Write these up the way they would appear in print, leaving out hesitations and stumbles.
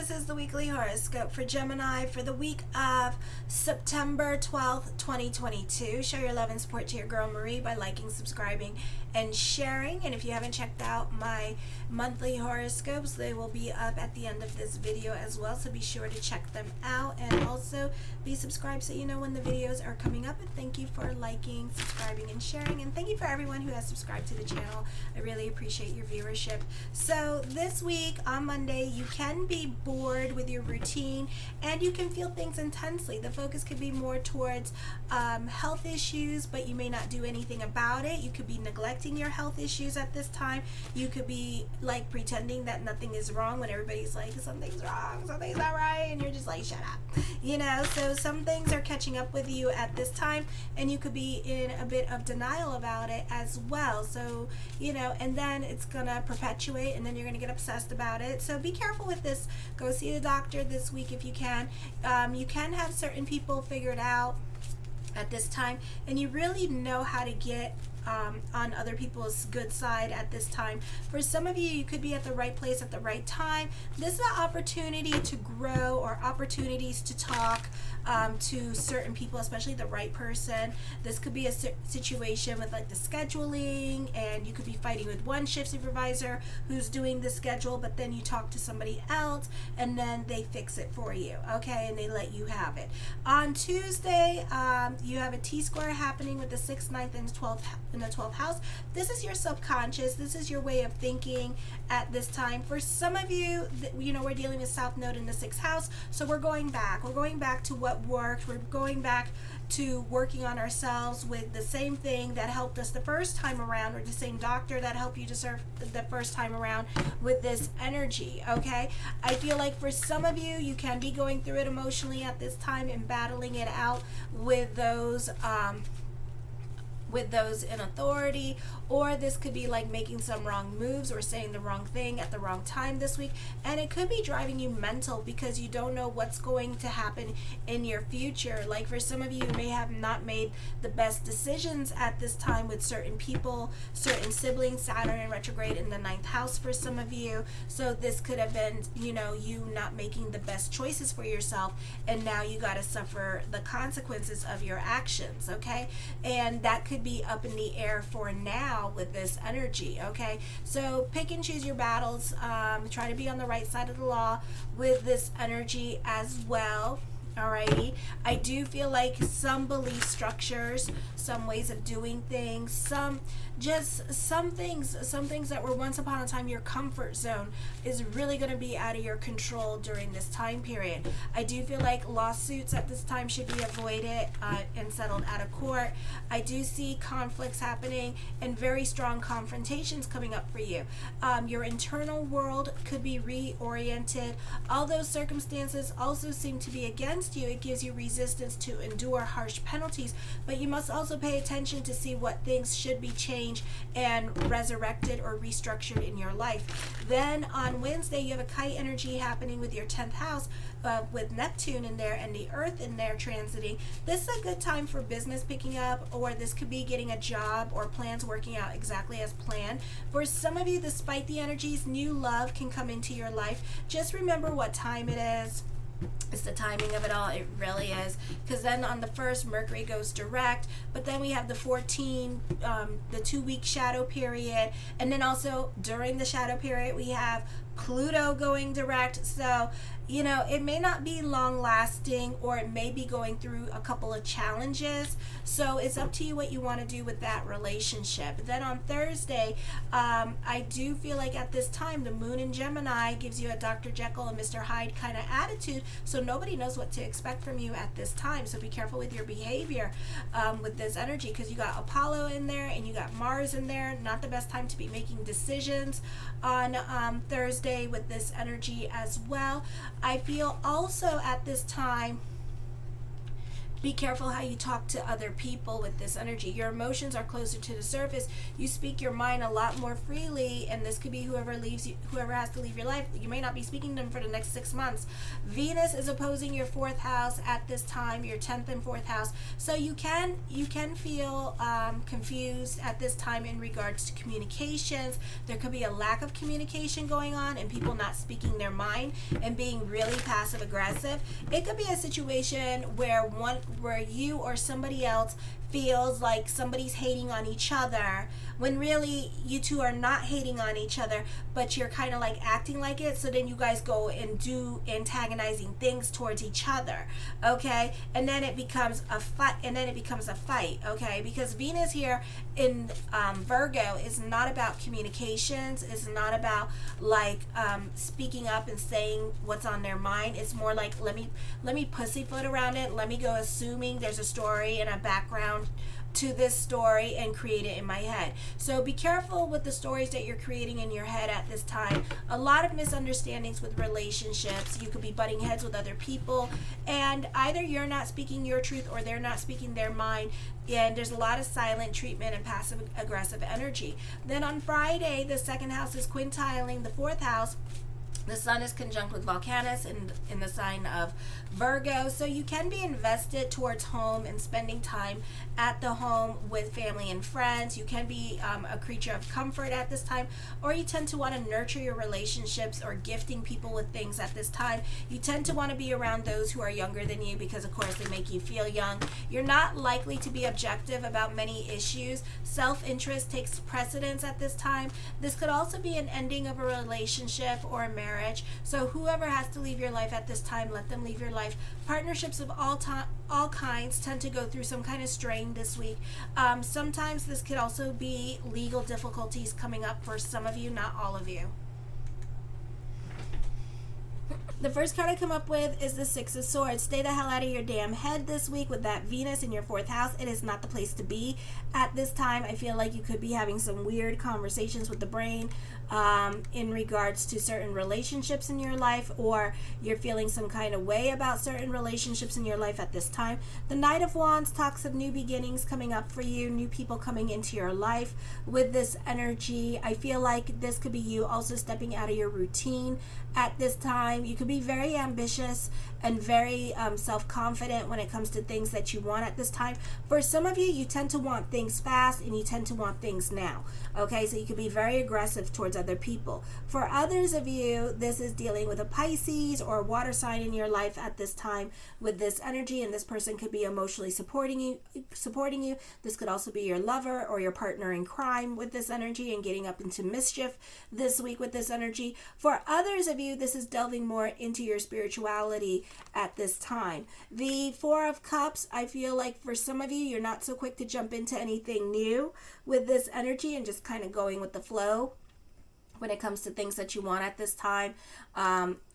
this is the weekly horoscope for Gemini for the week of September 12th, 2022. Show your love and support to your girl Marie by liking, subscribing, and sharing. And if you haven't checked out my monthly horoscopes, they will be up at the end of this video as well, so be sure to check them out, and also be subscribed so you know when the videos are coming up. And thank you for liking, subscribing, and sharing, and thank you for everyone who has subscribed to the channel. I really appreciate your viewership. So this week on Monday, you can be bored with your routine and you can feel things intensely. The focus could be more towards health issues, but you may not do anything about it. You could be neglecting your health issues at this time. You could be like pretending that nothing is wrong when everybody's like, something's wrong, something's not right, and you're just like, shut up, you know. So some things are catching up with you at this time, and you could be in a bit of denial about it as well. So, you know, and then it's gonna perpetuate, and then you're gonna get obsessed about it. So be careful with this. Go see a doctor this week if you can. You can have certain people figured out at this time, and you really know how to get on other people's good side at this time. For some of you, you could be at the right place at the right time. This is an opportunity to grow, or opportunities to talk to certain people, especially the right person. This could be a situation with like the scheduling, and you could be fighting with one shift supervisor who's doing the schedule, but then you talk to somebody else and then they fix it for you, okay, and they let you have it. On Tuesday, you have a T-square happening with the 6th, 9th, and 12th in the 12th house. This is your subconscious. This is your way of thinking at this time. For some of you, you know, we're dealing with South Node in the 6th house, so we're going back. We're going back to what worked. We're going back to working on ourselves with the same thing that helped us the first time around, or the same doctor that helped you to serve the first time around with this energy, okay? I feel like for some of you, you can be going through it emotionally at this time and battling it out with those in authority, or this could be like making some wrong moves or saying the wrong thing at the wrong time this week, and it could be driving you mental because you don't know what's going to happen in your future. Like for some of you, you may have not made the best decisions at this time with certain people, certain siblings. Saturn in retrograde in the 9th house for some of you, so this could have been, you know, you not making the best choices for yourself, and now you got to suffer the consequences of your actions, okay? And that could be up in the air for now with this energy, okay? So pick and choose your battles. Try to be on the right side of the law with this energy as well. Alrighty, I do feel like some belief structures, some ways of doing things, some things that were once upon a time your comfort zone is really going to be out of your control during this time period. I do feel like lawsuits at this time should be avoided and settled out of court. I do see conflicts happening and very strong confrontations coming up for you. Your internal world could be reoriented. All those circumstances also seem to be against you. It gives you resistance to endure harsh penalties, but you must also pay attention to see what things should be changed and resurrected or restructured in your life. Then on Wednesday, you have a kite energy happening with your 10th house, with Neptune in there and the Earth in there transiting. This is a good time for business picking up, or this could be getting a job or plans working out exactly as planned. For some of you, despite the energies, new love can come into your life. Just remember what time it is. It's the timing of it all. It really is. Because then on the 1st, Mercury goes direct, but then we have the 14, the 2-week shadow period, and then also during the shadow period we have Pluto going direct. So, you know, it may not be long lasting, or it may be going through a couple of challenges. So it's up to you what you want to do with that relationship. Then on Thursday, I do feel like at this time, the moon in Gemini gives you a Dr. Jekyll and Mr. Hyde kind of attitude. So nobody knows what to expect from you at this time. So be careful with your behavior with this energy, because you got Apollo in there and you got Mars in there. Not the best time to be making decisions on Thursday with this energy as well. I feel also at this time Be careful how you talk to other people with this energy. Your emotions are closer to the surface. You speak your mind a lot more freely, and this could be whoever leaves you, whoever has to leave your life. You may not be speaking to them for the next 6 months. Venus is opposing your 4th house at this time, your 10th and 4th house. So you can feel confused at this time in regards to communications. There could be a lack of communication going on and people not speaking their mind and being really passive aggressive. It could be a situation where you or somebody else feels like somebody's hating on each other when really you two are not hating on each other, but you're kind of like acting like it. So then you guys go and do antagonizing things towards each other, okay? And then it becomes a fight. Okay? Because Venus here in Virgo is not about communications. It's not about like speaking up and saying what's on their mind. It's more like let me pussyfoot around it. Let me go assuming there's a story and a background to this story and create it in my head. So be careful with the stories that you're creating in your head at this time. A lot of misunderstandings with relationships. You could be butting heads with other people, and either you're not speaking your truth or they're not speaking their mind, and there's a lot of silent treatment and passive aggressive energy. Then on Friday, the 2nd house is quintiling the 4th house. The sun is conjunct with Volcanus in the sign of Virgo. So you can be invested towards home and spending time at the home with family and friends. You can be a creature of comfort at this time, or you tend to want to nurture your relationships or gifting people with things at this time. You tend to want to be around those who are younger than you because, of course, they make you feel young. You're not likely to be objective about many issues. Self-interest takes precedence at this time. This could also be an ending of a relationship or a marriage. So whoever has to leave your life at this time, let them leave your life. Partnerships of all kinds tend to go through some kind of strain this week. Sometimes this could also be legal difficulties coming up for some of you, not all of you. The first card I come up with is the 6 of Swords. Stay the hell out of your damn head this week with that Venus in your 4th house. It is not the place to be at this time. I feel like you could be having some weird conversations with the brain in regards to certain relationships in your life, or you're feeling some kind of way about certain relationships in your life at this time. The Knight of Wands talks of new beginnings coming up for you, new people coming into your life with this energy. I feel like this could be you also stepping out of your routine at this time. You could be very ambitious and very self-confident when it comes to things that you want at this time. For some of you, you tend to want things fast and you tend to want things now. Okay, so you could be very aggressive towards other people. For others of you, this is dealing with a Pisces or a water sign in your life at this time with this energy, and this person could be emotionally supporting you. This could also be your lover or your partner in crime with this energy and getting up into mischief this week with this energy. For others of you, this is delving more into your spirituality at this time. The 4 of Cups, I feel like for some of you, you're not so quick to jump into anything new with this energy and just kind of going with the flow when it comes to things that you want at this time.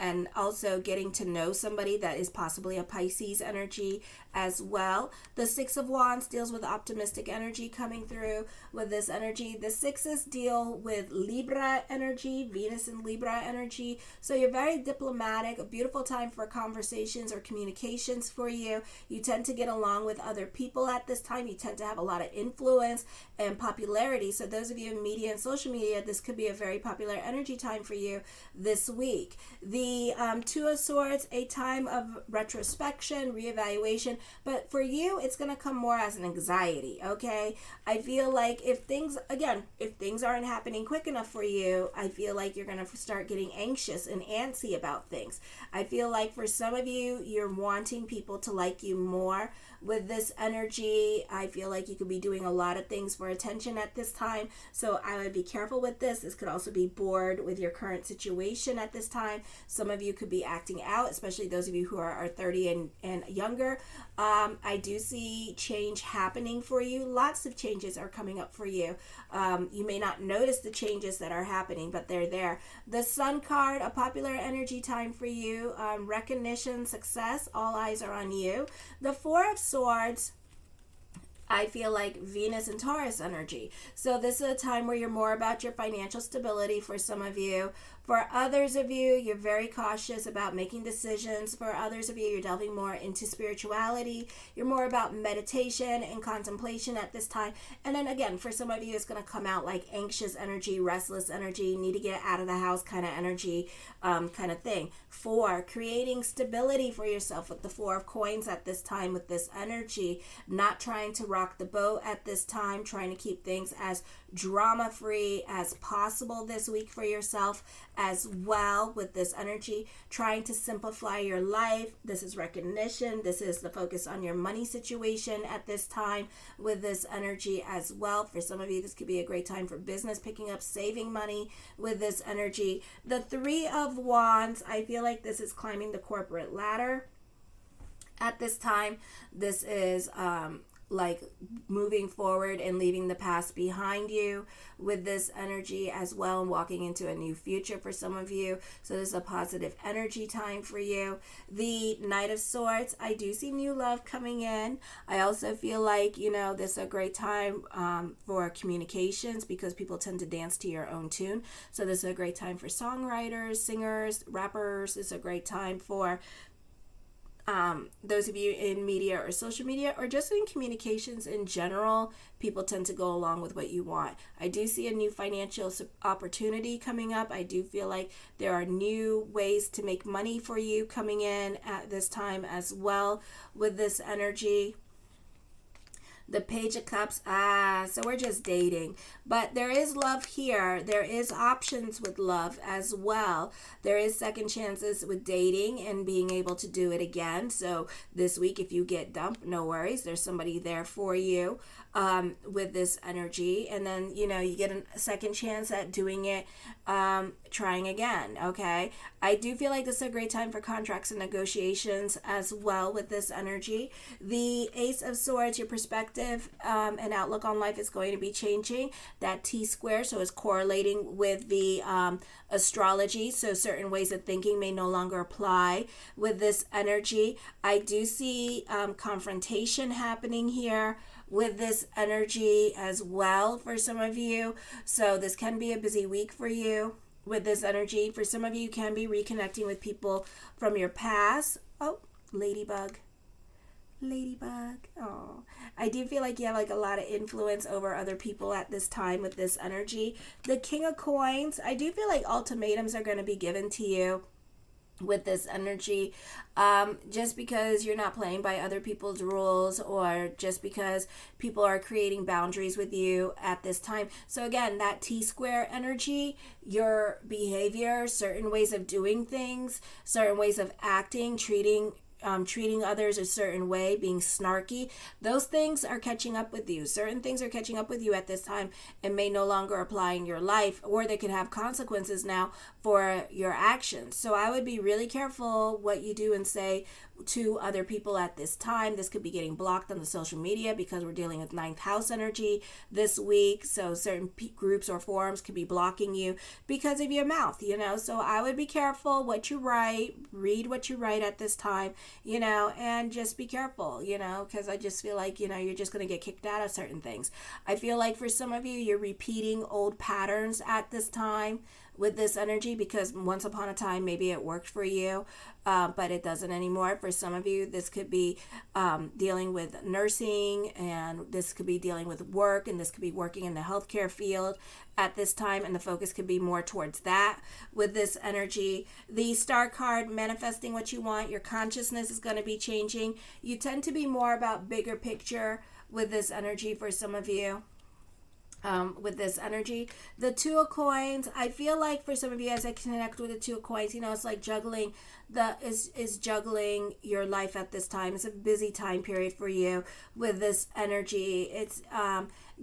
And also getting to know somebody that is possibly a Pisces energy as well. The 6 of Wands deals with optimistic energy coming through with this energy. The 6s deal with Libra energy, Venus and Libra energy. So you're very diplomatic, a beautiful time for conversations or communications for you. You tend to get along with other people at this time. You tend to have a lot of influence and popularity. So those of you in media and social media, this could be a very popular energy time for you this week. The 2 of Swords, a time of retrospection, reevaluation, but for you, it's going to come more as an anxiety, okay? I feel like if things aren't happening quick enough for you, I feel like you're going to start getting anxious and antsy about things. I feel like for some of you, you're wanting people to like you more with this energy. I feel like you could be doing a lot of things for attention at this time, so I would be careful with this. This could also be bored with your current situation at this time. Some of you could be acting out, especially those of you who are 30 and younger. I do see change happening for you. Lots of changes are coming up for you. You may not notice the changes that are happening, but they're there. The Sun card, a popular energy time for you. Recognition, success, all eyes are on you. The 4 of Swords, I feel like Venus and Taurus energy. So this is a time where you're more about your financial stability for some of you. For others of you, you're very cautious about making decisions. For others of you, you're delving more into spirituality. You're more about meditation and contemplation at this time. And then again, for some of you, it's going to come out like anxious energy, restless energy, need to get out of the house kind of energy, kind of thing. 4, creating stability for yourself with the 4 of coins at this time with this energy. Not trying to rock the boat at this time, trying to keep things as drama free as possible this week for yourself as well with this energy. Trying to simplify your life. This is recognition. This is the focus on your money situation at this time with this energy as well. For some of you, this could be a great time for business picking up, saving money with this energy. The 3 of Wands, I feel like this is climbing the corporate ladder at this time. This is like moving forward and leaving the past behind you with this energy as well, and walking into a new future for some of you. So this is a positive energy time for you. The Knight of Swords, I do see new love coming in. I also feel like, this is a great time for communications, because people tend to dance to your own tune. So this is a great time for songwriters, singers, rappers. This is a great time for those of you in media or social media, or just in communications in general. People tend to go along with what you want. I do see a new financial opportunity coming up. I do feel like there are new ways to make money for you coming in at this time as well with this energy. The Page of Cups, so we're just dating. But there is love here. There is options with love as well. There is second chances with dating and being able to do it again. So this week, if you get dumped, no worries. There's somebody there for you with this energy. And then, you get a second chance at doing it, trying again, okay? I do feel like this is a great time for contracts and negotiations as well with this energy. The Ace of Swords, your perspective and outlook on life is going to be changing. That T-square, so it's correlating with the astrology, so certain ways of thinking may no longer apply with this energy. I do see confrontation happening here with this energy as well for some of you. So this can be a busy week for you with this energy. For some of you, you can be reconnecting with people from your past. Oh, ladybug. Oh, I do feel like you have like a lot of influence over other people at this time with this energy. The King of Coins, I do feel like ultimatums are going to be given to you with this energy, just because you're not playing by other people's rules, or just because people are creating boundaries with you at this time. So again, that T-square energy, your behavior, certain ways of doing things, certain ways of acting, treating others a certain way, being snarky, those things are catching up with you. Certain things are catching up with you at this time and may no longer apply in your life, or they could have consequences now for your actions. So I would be really careful what you do and say to other people at this time. This could be getting blocked on the social media, because we're dealing with 9th house energy this week. So certain groups or forums could be blocking you because of your mouth, So I would be careful what you write, read what you write at this time, and just be careful, because I just feel like, you're just going to get kicked out of certain things. I feel like for some of you, you're repeating old patterns at this time with this energy, because once upon a time maybe it worked for you, but it doesn't anymore. For some of you, this could be dealing with nursing, and this could be dealing with work, and this could be working in the healthcare field at this time, and the focus could be more towards that with this energy. The Star card, manifesting what you want. Your consciousness is going to be changing. You tend to be more about bigger picture with this energy for some of you. With this energy. The Two of Coins, I feel like for some of you, as I connect with the Two of Coins, it's like juggling juggling your life at this time. It's a busy time period for you with this energy. It's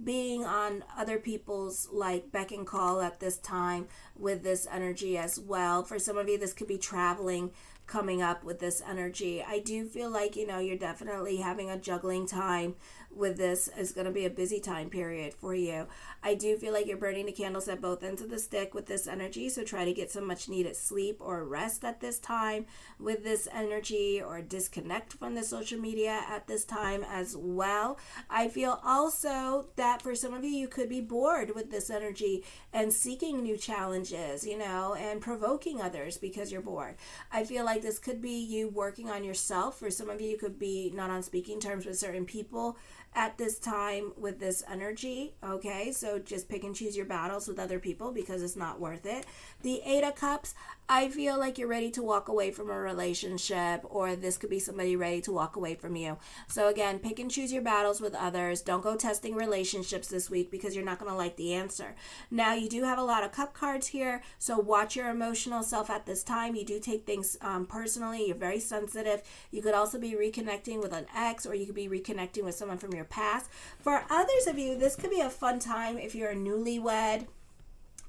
being on other people's like beck and call at this time with this energy as well. For some of you, this could be traveling coming up with this energy. I do feel like, you're definitely having a juggling time with this. Is going to be a busy time period for you. I do feel like you're burning the candles at both ends of the stick with this energy, so try to get some much needed sleep or rest at this time with this energy, or disconnect from the social media at this time as well. I feel also that for some of you, you could be bored with this energy and seeking new challenges, and provoking others because you're bored. I feel like this could be you working on yourself. For some of you, you could be not on speaking terms with certain people at this time with this energy. Okay, so just pick and choose your battles with other people because it's not worth it. The Eight of Cups, I feel like you're ready to walk away from a relationship, or this could be somebody ready to walk away from you. So again, pick and choose your battles with others. Don't go testing relationships this week because you're not going to like the answer. Now, you do have a lot of cup cards here, so watch your emotional self at this time. You do take things personally. You're very sensitive. You could also be reconnecting with an ex, or you could be reconnecting with someone from your past. For others of you, this could be a fun time if you're a newlywed,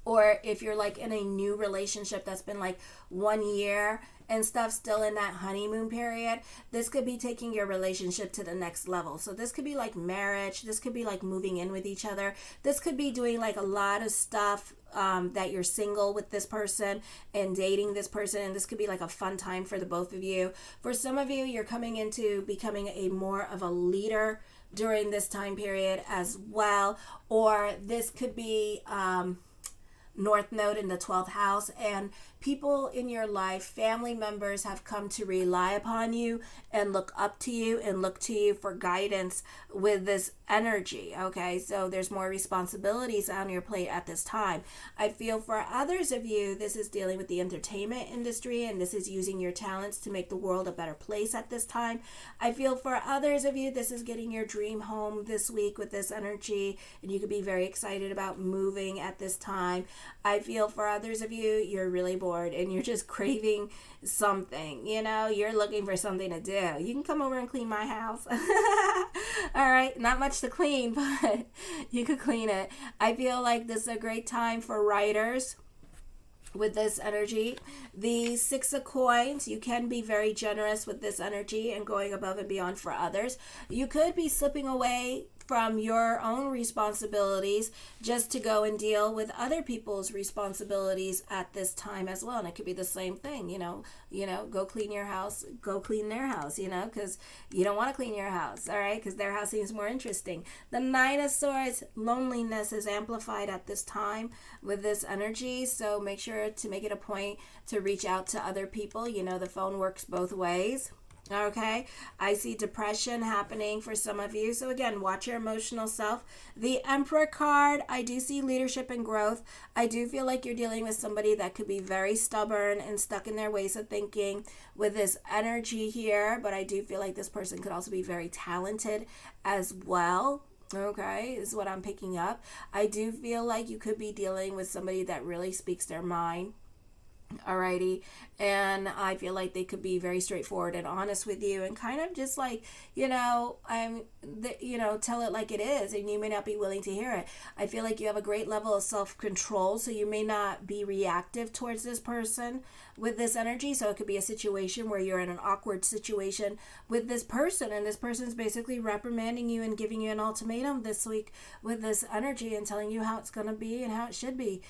or if you're like in a new relationship that's been like 1 year and stuff, still in that honeymoon period. This could be taking your relationship to the next level. So this could be like marriage. This could be like moving in with each other. This could be doing like a lot of stuff that you're single with this person and dating this person. And this could be like a fun time for the both of you. For some of you, you're coming into becoming a more of a leader during this time period as well. Or this could be North Node in the 12th house, and people in your life, family members, have come to rely upon you and look up to you and look to you for guidance with this energy. Okay, so there's more responsibilities on your plate at this time. I feel for others of you, this is dealing with the entertainment industry, and this is using your talents to make the world a better place at this time. I feel for others of you, this is getting your dream home this week with this energy, and you could be very excited about moving at this time. I feel for others of you, you're really bored and you're just craving something. You're looking for something to do. You can come over and clean my house. All right, not much to clean, but you could clean it. I feel like this is a great time for writers with this energy. The Six of Coins, you can be very generous with this energy and going above and beyond for others. You could be slipping away from your own responsibilities just to go and deal with other people's responsibilities at this time as well. And it could be the same thing, go clean your house, go clean their house, because you don't want to clean your house, all right, because their house seems more interesting. The Nine of Swords, loneliness is amplified at this time with this energy, so make sure to make it a point to reach out to other people. The phone works both ways. Okay, I see depression happening for some of you. So again, watch your emotional self. The Emperor card, I do see leadership and growth. I do feel like you're dealing with somebody that could be very stubborn and stuck in their ways of thinking with this energy here. But I do feel like this person could also be very talented as well. Okay, is what I'm picking up. I do feel like you could be dealing with somebody that really speaks their mind. Alrighty, and I feel like they could be very straightforward and honest with you, and kind of just like tell it like it is, and you may not be willing to hear it. I feel like you have a great level of self-control, so you may not be reactive towards this person with this energy. So it could be a situation where you're in an awkward situation with this person, and this person's basically reprimanding you and giving you an ultimatum this week with this energy and telling you how it's going to be and how it should be.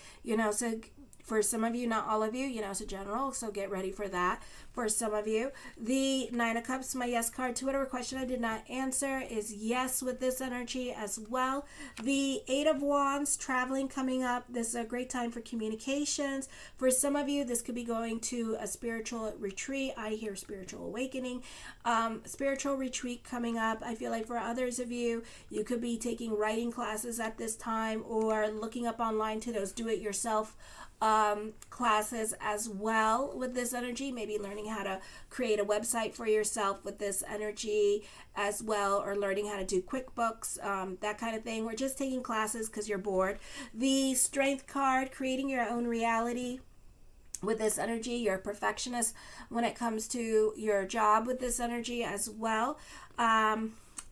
So for some of you, not all of you, it's a general, so get ready for that. For some of you, the Nine of Cups, my yes card to whatever question I did not answer is yes with this energy as well. The Eight of Wands, traveling coming up. This is a great time for communications. For some of you, this could be going to a spiritual retreat. I hear spiritual awakening. Spiritual retreat coming up. I feel like for others of you, you could be taking writing classes at this time, or looking up online to those do-it-yourself classes as well with this energy. Maybe learning how to create a website for yourself with this energy as well, or learning how to do QuickBooks, that kind of thing. We're just taking classes because you're bored. The Strength card, creating your own reality with this energy. You're a perfectionist when it comes to your job with this energy as well.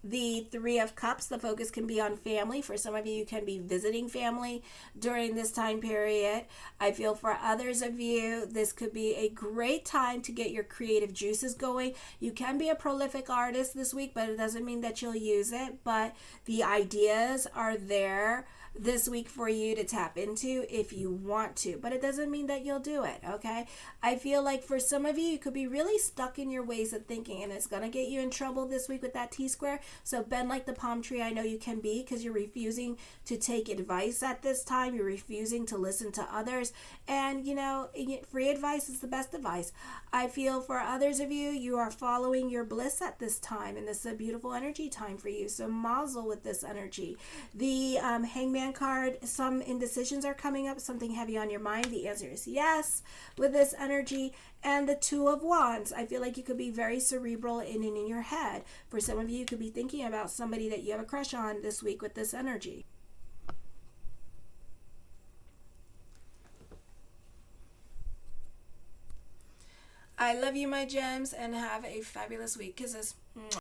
The Three of Cups, the focus can be on family. For some of you, you can be visiting family during this time period. I feel for others of you, this could be a great time to get your creative juices going. You can be a prolific artist this week, but it doesn't mean that you'll use it. But the ideas are there this week for you to tap into if you want to, but it doesn't mean that you'll do it. Okay, I feel like for some of you, you could be really stuck in your ways of thinking, and it's going to get you in trouble this week with that T-square. So bend like the palm tree. I know you can be, because you're refusing to take advice at this time. You're refusing to listen to others, and free advice is the best advice. I feel for others of you, you are following your bliss at this time, and this is a beautiful energy time for you. So mazel with this energy. The Hangman card, some indecisions are coming up, something heavy on your mind. The answer is yes with this energy. And the Two of Wands, I feel like you could be very cerebral and in your head. For some of you, you could be thinking about somebody that you have a crush on this week with this energy. I love you, my gems, and have a fabulous week. Kisses.